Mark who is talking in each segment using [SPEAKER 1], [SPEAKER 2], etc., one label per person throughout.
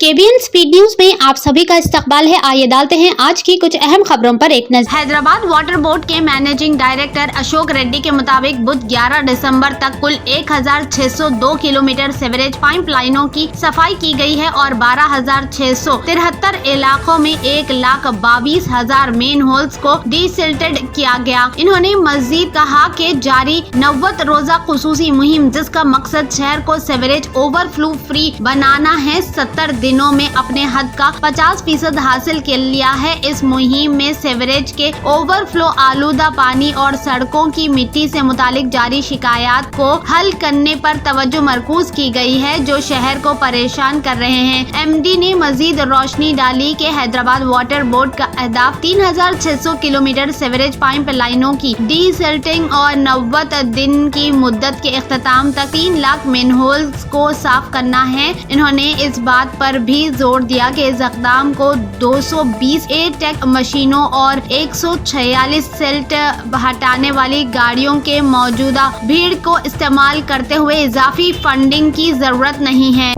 [SPEAKER 1] KBN speed news में आप सभी का इस्तकबाल है। आइए डालते हैं आज की कुछ अहम खबरों पर एक नजर। हैदराबाद वाटर बोर्ड के मैनेजिंग डायरेक्टर अशोक रेड्डी के मुताबिक बुध 11 दिसंबर तक कुल 1602 किलोमीटर सीवरेज पाइपलाइनों की सफाई की गई है और 12,673 इलाकों में 1,22,000 मेन होल्स को डिसिल्टेड किया गया। इन्होंने मजीद कहा कि जारी 90 रोजा खुसूसी मुहिम, जिसका मकसद शहर को सीवरेज ओवरफ्लो फ्री बनाना है, 70 दिनों में अपने हद का 50% हासिल कर लिया है। इस मुहिम में सीवरेज के ओवरफ्लो, आलूदा पानी और सड़कों की मिट्टी से मुतालिक जारी शिकायत को हल करने पर तवज्जो मरकूज की गई है, जो शहर को परेशान कर रहे हैं। MD ने मजीद रोशनी डाली कि हैदराबाद वाटर बोर्ड का अहदाफ 3,600 किलोमीटर सीवरेज पाइप लाइनों की डिसिल्टिंग और 90 दिन की मुद्दत के इख्तिताम तक 3 लाख मेनहोल्स को साफ करना है। इन्होंने इस बात पर भी जोर दिया कि इस इक़दाम को 220 एयरटेक मशीनों और 146 सिल्ट हटाने वाली गाड़ियों के मौजूदा भीड़ को इस्तेमाल करते हुए इजाफी फंडिंग की जरूरत नहीं है।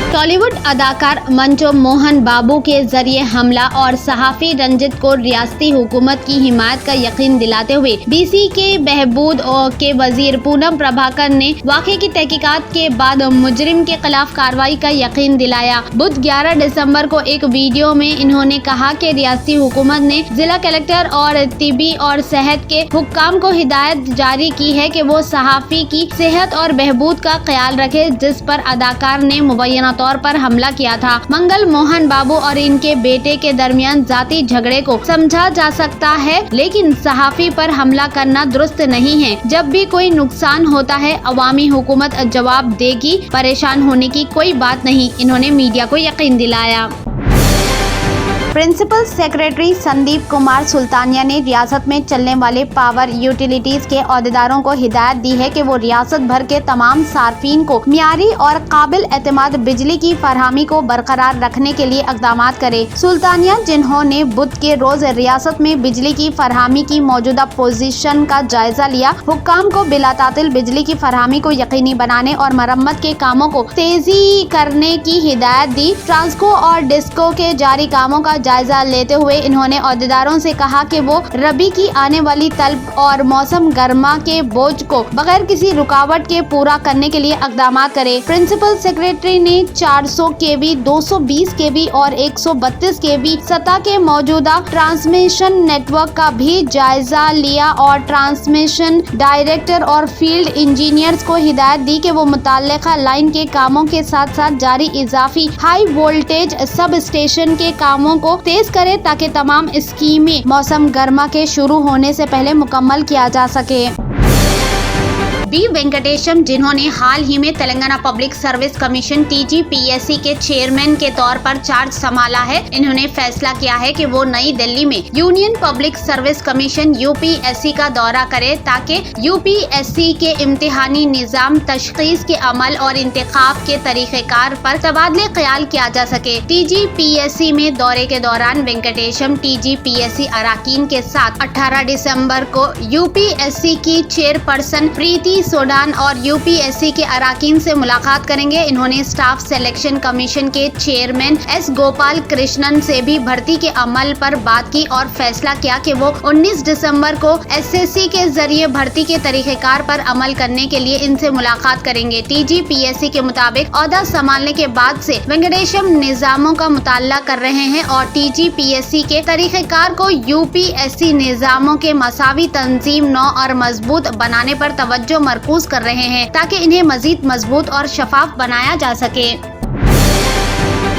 [SPEAKER 1] टॉलीवुड अदाकार मंचो मोहन बाबू के जरिए हमला और सहाफी रंजित को रियासती हुकूमत की हिमायत का यकीन दिलाते हुए DC के बहबूद के वजीर पूनम प्रभाकर ने वाक़े की तहकीकात के बाद मुजरिम के खिलाफ कार्रवाई का यकीन दिलाया। बुध 11 दिसंबर को एक वीडियो में इन्होंने कहा कि रियासती हुकूमत ने जिला कलेक्टर और तिबी और सेहत के हुक्काम को हिदायत जारी की है कि वो सहाफी की सेहत और बहबूद का ख्याल रखे, जिस पर अदाकार ने मुबैना तौर पर हमला किया था। मंगल मोहन बाबू और इनके बेटे के दरमियान जाती झगड़े को समझा जा सकता है, लेकिन सहाफी पर हमला करना दुरुस्त नहीं है। जब भी कोई नुकसान होता है, अवामी हुकूमत जवाब देगी, परेशान होने की कोई बात नहीं, इन्होंने मीडिया को यकीन दिलाया। प्रिंसिपल सेक्रेटरी संदीप कुमार सुल्तानिया ने रियासत में चलने वाले पावर यूटिलिटीज के अहदेदारों को हिदायत दी है कि वो रियासत भर के तमाम सार्फिन को मियारी और काबिल एतमाद बिजली की फरहमी को बरकरार रखने के लिए इक़दाम करे। सुल्तानिया, जिन्होंने बुध के रोज रियासत में बिजली की फरहमी की मौजूदा पोजीशन का जायजा लिया, हुक्काम को बिलातातिल बिजली की फरहमी को यकीनी बनाने और मरम्मत के कामों को तेजी करने की हिदायत दी। ट्रांसको और डिस्को के जारी कामों का जायजा लेते हुए इन्होंने अहदेदारों से कहा कि वो रबी की आने वाली तलब और मौसम गर्मा के बोझ को बगैर किसी रुकावट के पूरा करने के लिए इक़दाम करे। प्रिंसिपल सेक्रेटरी ने 400 kV, 220 kV और 132 kV सतह के मौजूदा ट्रांसमिशन नेटवर्क का भी जायजा लिया और ट्रांसमिशन डायरेक्टर और फील्ड इंजीनियर्स को हिदायत दी कि वो मुतल्लिका लाइन के कामों के साथ साथ जारी इजाफी हाई वोल्टेज सब स्टेशन के कामों को तेज करे, ताकि तमाम स्कीमें मौसम गर्मा के शुरू होने से पहले मुकम्मल किया जा सके। बी वेंकटेशम, जिन्होंने हाल ही में Telangana public service commission TGPSC के चेयरमैन के तौर पर चार्ज संभाला है, इन्होंने फैसला किया है कि वो नई दिल्ली में union public service commission UPSC का दौरा करे, ताकि UPSC के इम्तिहानी निज़ाम, तशखीस के अमल और इंतखाब के तरीक़ेकार पर तबादले ख्याल किया जा सके। TGPSC में दौरे के दौरान वेंकटेशम TGPSC अराकीन के साथ 18 दिसंबर को UPSC की चेयरपर्सन प्रीति सोडान और UPSC के अराकीन से मुलाकात करेंगे। इन्होंने स्टाफ सिलेक्शन कमीशन के चेयरमैन S गोपाल कृष्णन से भी भर्ती के अमल पर बात की और फैसला किया कि वो 19 दिसंबर को SSC के जरिए भर्ती के तरीक़ेकार पर अमल करने के लिए इनसे मुलाकात करेंगे। TGPSC के मुताबिक ओहदा संभालने के बाद से वेंकटेशम निज़ामों का मुताला कर रहे हैं और TGPSC के तरीक़ेकार को UPSC निज़ामों के मसावी तंजीम नौ और मजबूत बनाने पर तवज्जो मरकूज कर रहे हैं, ताकि इन्हें मजीद मजबूत और शफाफ बनाया जा सके।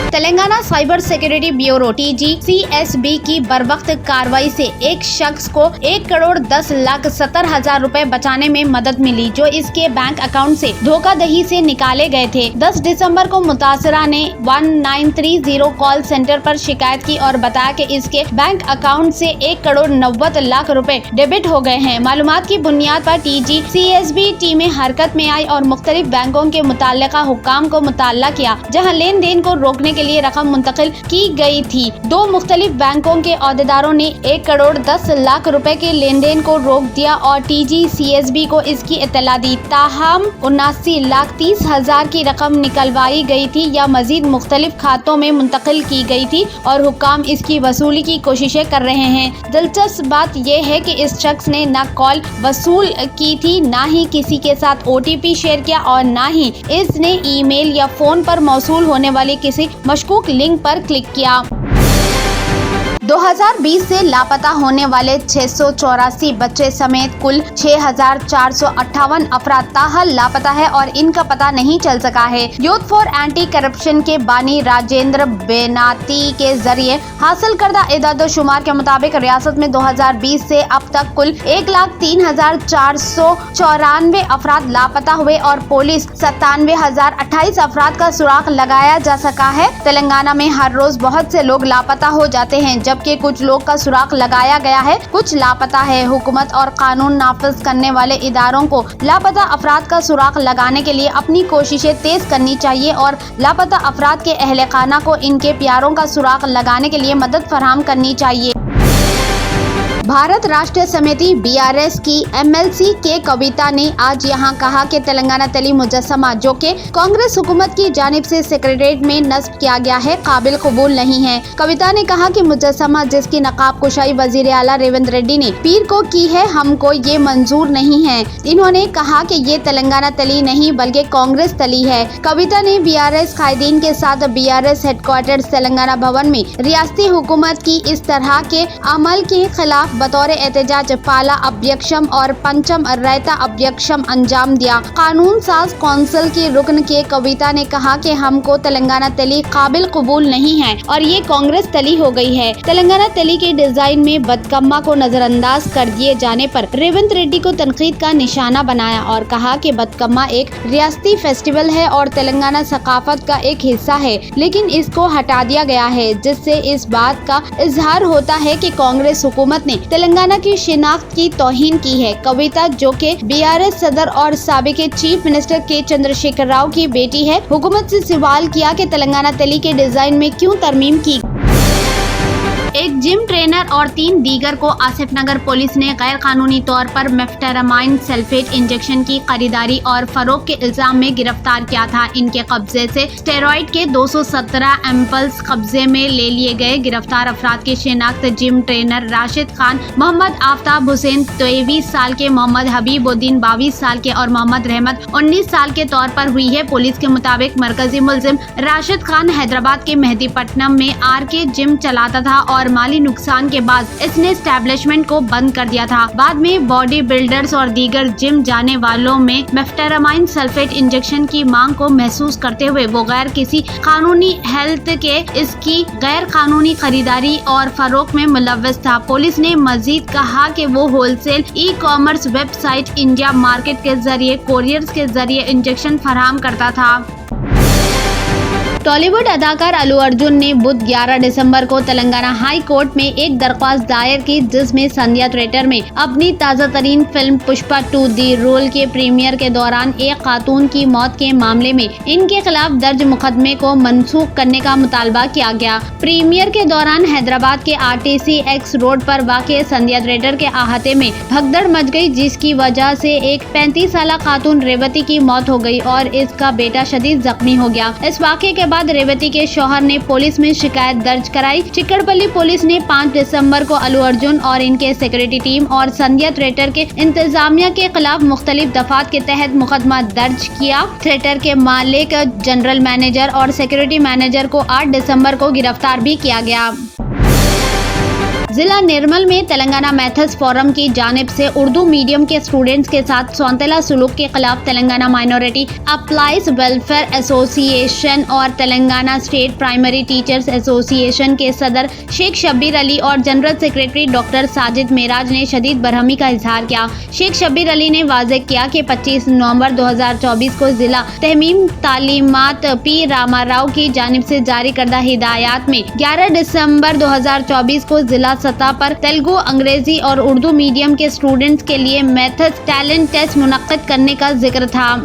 [SPEAKER 1] Telangana cyber security bureau TGCSB की बरवक्त कार्रवाई से एक शख्स को 1,10,70,000 रुपए बचाने में मदद मिली, जो इसके बैंक अकाउंट से धोखाधड़ी से निकाले गए थे। 10 दिसंबर को मुतासरा ने 1930 कॉल सेंटर पर शिकायत की और बताया कि इसके बैंक अकाउंट से 1,90,00,000 रुपए डेबिट हो गए हैं। मालूमात की बुनियाद पर TGCSB टीमें हरकत में आई और मुख्तलिफ बैंकों के मुताल्लिका हुक्काम को मुताल्ला किया, जहाँ लेन देन को रोकने के लिए रकम मुंतकिल की गई थी। 2 मुख्तलिफ बैंकों के अहदेदारों ने 1 करोड़ 10 लाख रुपए के लेन देन को रोक दिया और TGCSB को इसकी इत्तला दी। ताहम 79,30,000 की रकम निकलवाई गई थी या मजीद मुख्तलिफ खातों में मुंतकिल की गई थी और हुक्काम इसकी वसूली की कोशिशें कर रहे हैं। दिलचस्प बात यह है कि इस शख्स ने न कॉल वसूल की थी, ना ही किसी के साथ OTP शेयर किया और ना ही इसने ईमेल या फोन पर मौसूल होने वाली किसी मशकूक लिंक पर क्लिक किया। 2020 से लापता होने वाले 684 बच्चे समेत कुल 6,458 अफराद ताहल लापता है और इनका पता नहीं चल सका है। यूथ फॉर एंटी करप्शन के बानी राजेंद्र बेनाती के जरिए हासिल करदा एदाद-ओ-शुमार के मुताबिक रियासत में 2020 से अब तक कुल 1,03,494 अफराद लापता हुए और पुलिस 97,028 अफराद का सुराग लगाया जा सका है। तेलंगाना में हर रोज बहुत से लोग लापता हो जाते हैं, जबकि कुछ लोग का सुराग लगाया गया है, कुछ लापता है। हुकूमत और कानून नाफिज करने वाले इदारों को लापता अफराद का सुराग लगाने के लिए अपनी कोशिशें तेज करनी चाहिए और लापता अफराद के अहले खाना को इनके प्यारों का सुराग लगाने के लिए मदद फराहम करनी चाहिए। भारत राष्ट्रीय समिति BRS की MLC के कविता ने आज यहाँ कहा कि तेलंगाना तली मुजस्समा जो कि कांग्रेस हुकूमत की जानिब से सेक्रेटेरिएट में नस्ब किया गया है, काबिल कबूल नहीं है। कविता ने कहा कि मुजस्समा जिसकी नकाब कुशाई वजीर आला रेवंत रेड्डी ने पीर को की है, हमको ये मंजूर नहीं है। इन्होंने कहा कि ये तेलंगाना तली नहीं बल्कि कांग्रेस तली है। कविता ने BRS कायदीन के साथ BRS हेडक्वार्टर्स तेलंगाना भवन में रियासती हुकूमत की इस तरह के अमल के खिलाफ बतौर एहतजाज पाला अध्यक्षम और पंचम रैता अध्यक्षम अंजाम दिया। कानून साज कौंसिल की रुकन के कविता ने कहा कि हमको तेलंगाना तली काबिल कबूल नहीं है और ये कांग्रेस तली हो गई है। तेलंगाना तली के डिजाइन में बदकम्मा को नजरअंदाज कर दिए जाने पर रेवंत रेड्डी को तनकीद का निशाना बनाया और कहा कि बदकम्मा एक रियासती फेस्टिवल है और तेलंगाना सकाफत का एक हिस्सा है, लेकिन इसको हटा दिया गया है, जिससे इस बात का इजहार होता है कि कांग्रेस हुकूमत ने तेलंगाना की शिनाख्त की तौहीन की है। कविता जो कि BRS सदर और साबिक चीफ मिनिस्टर के चंद्रशेखर राव की बेटी है, हुकूमत से सवाल किया कि तेलंगाना तली के डिजाइन में क्यों तरमीम की। एक जिम ट्रेनर और 3 दीगर को आसिफ नगर पुलिस ने गैर कानूनी तौर पर मेफ्टेरामाइन सल्फेट इंजेक्शन की खरीदारी और फरोख्त के इल्जाम में गिरफ्तार किया था। इनके कब्जे से स्टेरॉइड के 217 एम्पल्स कब्जे में ले लिए गए। गिरफ्तार अफराद की शिनाख्त जिम ट्रेनर राशिद खान, मोहम्मद आफ्ताब हुसैन 23 साल के, मोहम्मद हबीबुद्दीन 22 साल के और मोहम्मद रहमत 19 साल के तौर पर हुई है। पुलिस के मुताबिक मरकजी मुलजिम राशिद खान हैदराबाद के मेहदीपट्टनम में RK जिम चलाता था और माली नुकसान के बाद इसने एस्टेब्लिशमेंट को बंद कर दिया था। बाद में बॉडी बिल्डर्स और दीगर जिम जाने वालों में मेफ्टेरामाइन सल्फेट इंजेक्शन की मांग को महसूस करते हुए वो गैर किसी कानूनी हेल्थ के इसकी गैर कानूनी खरीदारी और फरोख्त में मुलव्वस था। पुलिस ने मजीद कहा कि वो wholesale e-commerce website India market के जरिए कोरियर्स के जरिए इंजेक्शन फराहम करता था। टॉलीवुड अदाकार अल्लू अर्जुन ने बुध 11 दिसंबर को तेलंगाना हाई कोर्ट में एक दरख्वास्त दायर की, जिसमें संध्या थिएटर में अपनी ताज़ा तरीन फिल्म पुष्पा 2 दी रोल के प्रीमियर के दौरान एक खातून की मौत के मामले में इनके खिलाफ दर्ज मुकदमे को मनसूख करने का मुतालबा किया गया। प्रीमियर के दौरान हैदराबाद के RTC X रोड पर वाक़ संध्या थिएटर के अहाते में भगदड़ मच गई, जिसकी वजह से एक 35 साल खातून रेवती की मौत हो गई और इसका बेटा शदीद जख्मी हो गया। इस वाक़े के बाद रेवती के शौहर ने पुलिस में शिकायत दर्ज कराई। चिकड़पल्ली पुलिस ने 5 दिसंबर को अल्लू अर्जुन और इनके सिक्योरिटी टीम और संध्या थिएटर के इंतजामिया के खिलाफ मुख्तलिफ दफात के तहत मुकदमा दर्ज किया। थिएटर के मालिक, जनरल मैनेजर और सिक्योरिटी मैनेजर को 8 दिसंबर को गिरफ्तार भी किया गया। जिला निर्मल में तेलंगाना मैथर्स फोरम की जानिब से उर्दू मीडियम के स्टूडेंट्स के साथ सौंतला सुलूक के खिलाफ Telangana minority employees welfare association और Telangana state primary teachers association के सदर शेख शब्बीर अली और general secretary doctor Sajid Meraj ने शदीद बरहमी का इजहार किया। शेख शब्बीर अली ने वाज़ेह किया कि 25 नवंबर 2024 को जिला तहमीम तालीमात पी रामाराव की जानिब से जारी करदा हिदायत में 11 दिसंबर 2024 को जिला सतह पर तेलुगु, अंग्रेजी और उर्दू मीडियम के स्टूडेंट्स के लिए मैथ्स टैलेंट टेस्ट मुनक्किद करने का जिक्र था।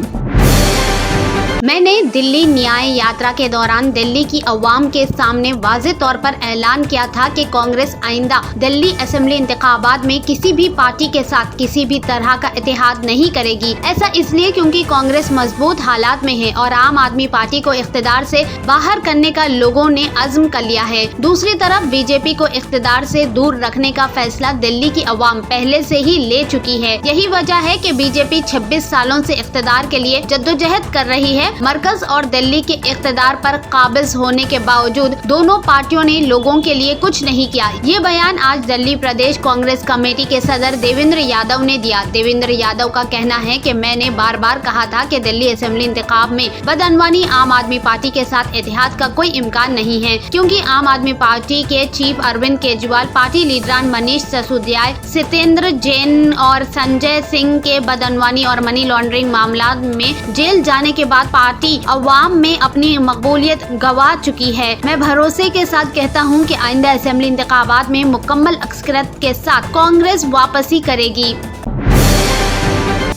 [SPEAKER 1] मैंने दिल्ली न्याय यात्रा के दौरान दिल्ली की अवाम के सामने वाज़ेह तौर पर ऐलान किया था कि कांग्रेस आइंदा दिल्ली असेंबली इंतखाबात में किसी भी पार्टी के साथ किसी भी तरह का इत्तेहाद नहीं करेगी। ऐसा इसलिए क्योंकि कांग्रेस मजबूत हालात में है और आम आदमी पार्टी को इख्तिदार से बाहर करने का लोगों ने अज़्म कर लिया है। दूसरी तरफ बीजेपी को इख्तिदार से दूर रखने का फैसला दिल्ली की अवाम पहले से ही ले चुकी है। यही वजह है कि बीजेपी 26 सालों से इख्तिदार के लिए जद्दोजहद कर रही है। मरकज और दिल्ली के इख्तिदार पर काबिज होने के बावजूद दोनों पार्टियों ने लोगों के लिए कुछ नहीं किया। ये बयान आज दिल्ली प्रदेश कांग्रेस कमेटी के सदर देवेंद्र यादव ने दिया। देवेंद्र यादव का कहना है कि मैंने बार बार कहा था कि दिल्ली असेंबली इंतखाब में बदअनवानी आम आदमी पार्टी के साथ इत्तेहाद का कोई इम्कान नहीं है, क्योंकि आम आदमी पार्टी के चीफ अरविंद केजरीवाल, पार्टी लीडरान मनीष सिसोदिया, सत्येंद्र जैन और संजय सिंह के बदअनवानी और मनी लॉन्ड्रिंग मामला में जेल जाने के बाद पार्टी अवाम में अपनी मकबूलियत गंवा चुकी है। मैं भरोसे के साथ कहता हूं कि आइंदा असेंबली इंतखाबात में मुकम्मल अक्सरियत के साथ कांग्रेस वापसी करेगी।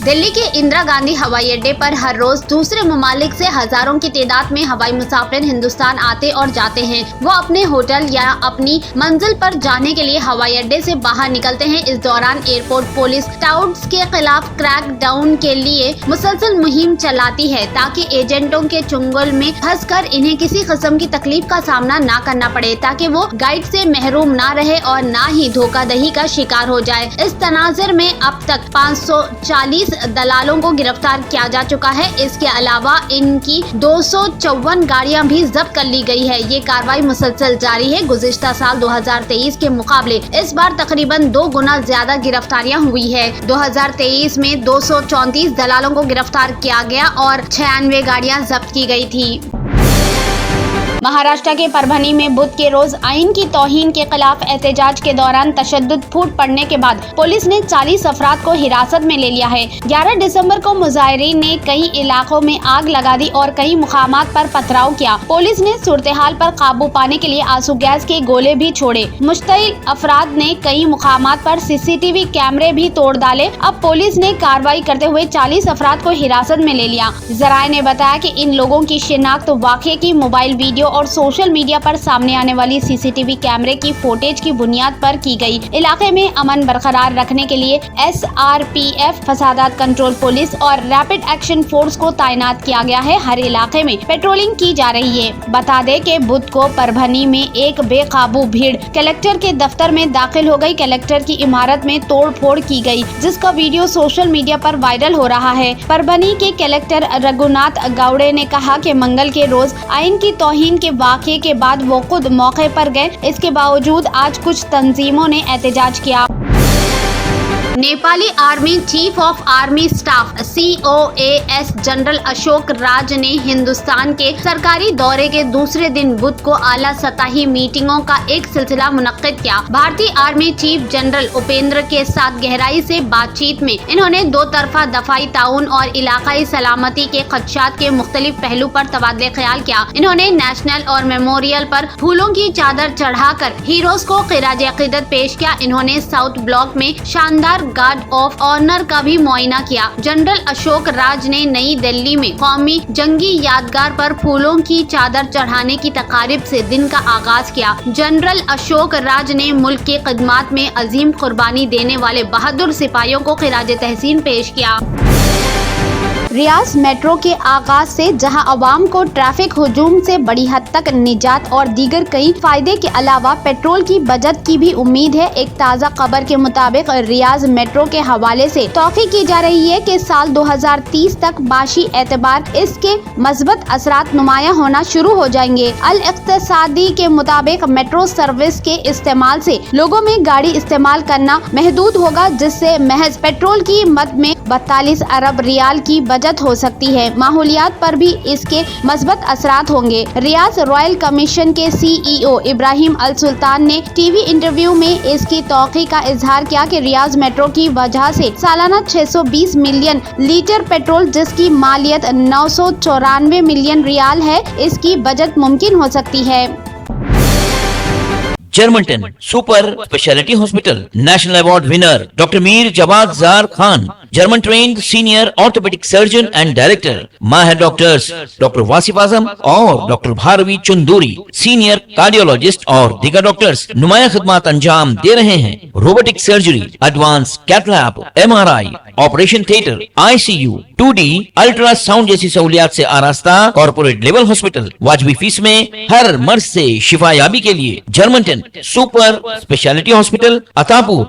[SPEAKER 1] दिल्ली के इंदिरा गांधी हवाई अड्डे पर हर रोज दूसरे ममालिक से हजारों की तादाद में हवाई मुसाफिर हिंदुस्तान आते और जाते हैं। वो अपने होटल या अपनी मंजिल पर जाने के लिए हवाई अड्डे से बाहर निकलते हैं। इस दौरान एयरपोर्ट पुलिस टाउट्स के खिलाफ क्रैक डाउन के लिए मुसलसल मुहिम चलाती है, ताकि एजेंटों के चुंगल में फंसकर इन्हें किसी किस्म की तकलीफ का सामना ना करना पड़े, ताकि वो गाइड से महरूम ना रहे और ना ही धोखाधड़ी का शिकार हो जाए। इस तनाज़ुर में अब तक 540 दलालों को गिरफ्तार किया जा चुका है। इसके अलावा इनकी 254 गाड़ियां भी जब्त कर ली गई है। ये कार्रवाई मुसलसल जारी है। गुज़िश्ता साल 2023 के मुकाबले इस बार तकरीबन 2 गुना ज्यादा गिरफ्तारियां हुई है। 2023 में 234 दलालों को गिरफ्तार किया गया और 96 गाड़ियां जब्त की गई थी। महाराष्ट्र के परभनी में बुध के रोज आइन की तौहीन के खिलाफ एहतजाज के दौरान तशद्दुद फूट पड़ने के बाद पुलिस ने 40 अफराद को हिरासत में ले लिया है। 11 दिसंबर को मुजाहिरीन ने कई इलाकों में आग लगा दी और कई मुकामात पर पथराव किया। पुलिस ने सूरत-ए-हाल पर काबू पाने के लिए आंसू गैस के गोले भी छोड़े। मुश्तइल अफराद ने कई मुकामात पर सीसीटीवी कैमरे भी तोड़ डाले। अब पुलिस ने कार्रवाई करते हुए 40 अफराद को हिरासत में ले लिया। जराये ने बताया कि इन लोगों की शिनाख्त वाक़े की मोबाइल वीडियो और सोशल मीडिया पर सामने आने वाली सीसीटीवी कैमरे की फुटेज की बुनियाद पर की गई। इलाके में अमन बरकरार रखने के लिए SRPF, फसादात कंट्रोल पुलिस और रैपिड एक्शन फोर्स को तैनात किया गया है। हर इलाके में पेट्रोलिंग की जा रही है। बता दें कि बुध को परभनी में एक बेकाबू भीड़ कलेक्टर के दफ्तर में दाखिल हो गई। कलेक्टर की इमारत में तोड़ फोड़ की गई, जिसका वीडियो सोशल मीडिया पर वायरल हो रहा है। परभनी के कलेक्टर रघुनाथ गौड़े ने कहा कि मंगल के रोज आइन की तौहीन के वाक़े के बाद वो खुद मौके पर गए। इसके बावजूद आज कुछ तंजीमों ने एहतजाज किया। Nepali army chief of army staff COAS general Ashok Raj ने हिंदुस्तान के सरकारी दौरे के दूसरे दिन बुध को आला सतही मीटिंगों का एक सिलसिला मुनक्किद किया। भारतीय आर्मी चीफ जनरल उपेंद्र के साथ गहराई से बातचीत में इन्होंने 2 तरफा दफाई ताउन और इलाकाई सलामती के खदशात के मुख्तलिफ पहलू पर तबादले ख्याल किया। इन्होंने नेशनल और मेमोरियल पर फूलों की चादर चढ़ाकर हीरोज को खिराज अकीदत पेश किया। इन्होंने साउथ ब्लॉक में शानदार गार्ड ऑफ ऑनर का भी मुआयना किया। जनरल अशोक राज ने नई दिल्ली में कौमी जंगी यादगार पर फूलों की चादर चढ़ाने की तकारीब से दिन का आगाज किया। जनरल अशोक राज ने मुल्क की खिदमत में अजीम कुर्बानी देने वाले बहादुर सिपाहियों को खिराज तहसीन पेश किया। रियाज मेट्रो के आगाज से जहां अवाम को ट्रैफिक हुजूम से बड़ी हद तक निजात और दीगर कई फायदे के अलावा पेट्रोल की बचत की भी उम्मीद है। एक ताज़ा खबर के मुताबिक रियाज मेट्रो के हवाले से तौक़ी की जा रही है कि साल 2030 तक बाशी एतबार इसके मज़बूत असरात नुमाया होना शुरू हो जाएंगे। अल इक़्तिसादी के मुताबिक मेट्रो सर्विस के इस्तेमाल से लोगों में गाड़ी इस्तेमाल करना महदूद होगा, जिससे महज पेट्रोल की मद में 42 अरब रियाल की बचत हो सकती है। माहौलियात पर भी इसके मज़बूत असरात होंगे। रियाज रॉयल कमीशन के CEO इब्राहिम अल सुल्तान ने टीवी इंटरव्यू में इसकी तौक़ी का इजहार किया कि रियाज मेट्रो की वजह से सालाना 620 मिलियन लीटर पेट्रोल, जिसकी मालियत 994 मिलियन रियाल है, इसकी बचत मुमकिन हो सकती है।
[SPEAKER 2] जर्मनटन super speciality hospital national award winner doctor Mir Jawad Jar Khan German trained senior orthopedic surgeon and director, माहिर डॉक्टर्स डॉक्टर वासिफ आजम और doctor Bharavi Chunduri, senior cardiologist और दीगर डॉक्टर्स नुमाया खिदमत अंजाम दे रहे हैं। Robotic surgery, advance cath lab, MRI, operation theatre, ICU, 2D ultrasound जैसी सहूलियात से आरास्ता कॉर्पोरेट लेवल हॉस्पिटल। वाजबी फीस में हर मर्ज से शिफायाबी के लिए German 10 super speciality hospital, Attapur,